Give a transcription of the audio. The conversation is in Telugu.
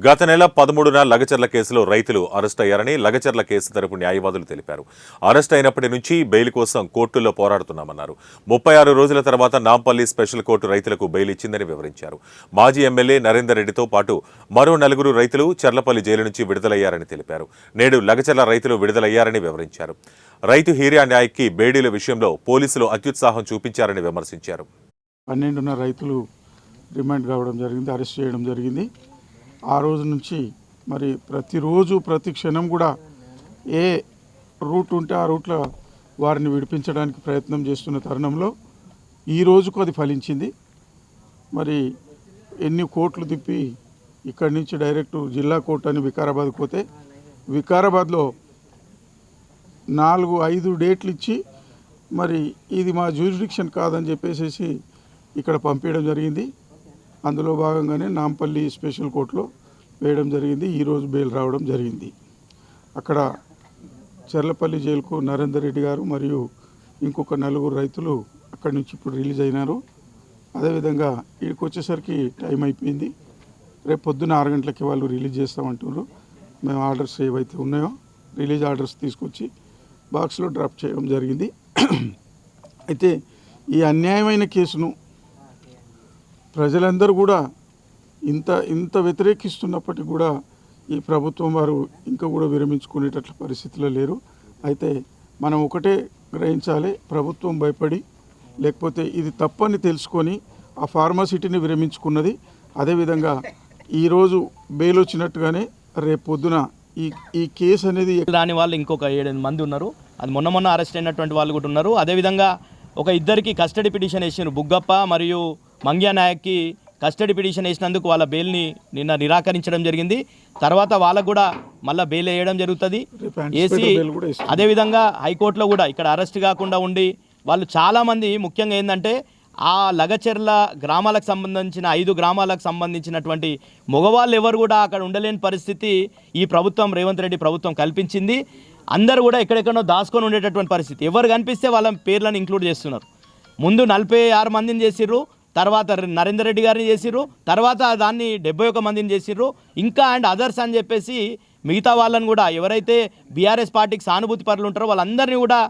గత నెల 13న లగచర్ల కేసులో రైతులు అరెస్ట్ అయ్యారని లగచర్ల కేసు తరపు న్యాయవాదులు తెలిపారు. అరెస్ట్ అయినప్పటి నుంచి బెయిల్ కోసం కోర్టుల్లో పోరాడుతున్నామన్నారు. 36 రోజుల తర్వాత నాంపల్లి స్పెషల్ కోర్టు రైతులకు బెయిల్ ఇచ్చిందని వివరించారు. మాజీ ఎమ్మెల్యే నరేందర్ రెడ్డితో పాటు మరో 4 రైతులు చర్లపల్లి జైలు నుంచి విడుదలయ్యారని తెలిపారు. నేడు లగచర్ల రైతులు విడుదలయ్యారని వివరించారు. రైతు హీరియా న్యాయ్కి బేడీల విషయంలో పోలీసులు అత్యుత్సాహం చూపించారని విమర్శించారు. 12 రైతులు రిమాండ్ కావడం జరిగింది, అరెస్ట్ చేయడం జరిగింది. ఆ రోజు నుంచి మరి ప్రతిరోజు ప్రతి క్షణం కూడా ఏ రూట్ ఉంటే ఆ రూట్లో వారిని విడిపించడానికి ప్రయత్నం చేస్తున్న తరుణంలో ఈ రోజుకు అది ఫలించింది. మరి ఎన్ని కోట్లు తిప్పి ఇక్కడి నుంచి డైరెక్ట్ జిల్లా కోర్టు అని వికారాబాద్ పోతే వికారాబాద్లో 4-5 డేట్లు ఇచ్చి మరి ఇది మా జ్యూరిడిక్షన్ కాదని చెప్పేసి ఇక్కడ పంపించడం జరిగింది. అందులో భాగంగానే నాంపల్లి స్పెషల్ కోర్టులో వేయడం జరిగింది. ఈరోజు బెయిల్ రావడం జరిగింది. అక్కడ చర్లపల్లి జైలుకు నరేందర్ రెడ్డి గారు మరియు ఇంకొక 4 రైతులు అక్కడి నుంచి ఇప్పుడు రిలీజ్ అయినారు. అదేవిధంగా ఇక్కడికి వచ్చేసరికి టైం అయిపోయింది. రేపు పొద్దున్న 6 గంటలకి వాళ్ళు రిలీజ్ చేస్తామంటున్నారు. మేము ఆర్డర్స్ ఏవైతే ఉన్నాయో రిలీజ్ ఆర్డర్స్ తీసుకొచ్చి బాక్స్లో డ్రాప్ చేయడం జరిగింది. అయితే ఈ అన్యాయమైన కేసును ప్రజలందరూ కూడా ఇంత వ్యతిరేకిస్తున్నప్పటికీ కూడా ఈ ప్రభుత్వం వారు ఇంకా కూడా విరమించుకునేటట్ల పరిస్థితిలో లేరు. అయితే మనం ఒకటే గ్రహించాలి, ప్రభుత్వం భయపడి లేకపోతే ఇది తప్పని తెలుసుకొని ఆ ఫార్మాసిటీని విరమించుకున్నది. అదేవిధంగా ఈరోజు బెయిల్ వచ్చినట్టుగానే రేపు పొద్దున ఈ కేసు అనేది రాని వాళ్ళు ఇంకొక 7 మంది ఉన్నారు. అది మొన్న అరెస్ట్ అయినటువంటి వాళ్ళు కూడా ఉన్నారు. అదేవిధంగా ఒక 2కి కస్టడీ పిటిషన్ వేసినారు. బుగ్గప్ప మరియు మంగ్యా నాయక్కి కస్టడీ పిటిషన్ వేసినందుకు వాళ్ళ బెయిల్ని నిన్న నిరాకరించడం జరిగింది. తర్వాత వాళ్ళకు కూడా మళ్ళీ బెయిల్ వేయడం జరుగుతుంది ఏసీ. అదేవిధంగా హైకోర్టులో కూడా ఇక్కడ అరెస్ట్ కాకుండా ఉండి వాళ్ళు చాలామంది ముఖ్యంగా ఏంటంటే ఆ లగచెర్ల గ్రామాలకు సంబంధించిన 5 గ్రామాలకు సంబంధించినటువంటి మగవాళ్ళు ఎవరు కూడా అక్కడ ఉండలేని పరిస్థితి ఈ ప్రభుత్వం రేవంత్ రెడ్డి ప్రభుత్వం కల్పించింది. అందరూ కూడా ఎక్కడెక్కడో దాచుకొని ఉండేటటువంటి పరిస్థితి. ఎవరు కనిపిస్తే వాళ్ళ పేర్లను ఇంక్లూడ్ చేస్తున్నారు. ముందు 46 మందిని చేసిర్రు, తర్వాత నరేందర్ రెడ్డి గారిని చేసిర్రు, తర్వాత దాన్ని 71 మందిని చేసిర్రు, ఇంకా అండ్ అదర్స్ అని చెప్పేసి మిగతా వాళ్ళని కూడా ఎవరైతే బీఆర్ఎస్ పార్టీకి సానుభూతి పరులు ఉంటారో వాళ్ళందరినీ కూడా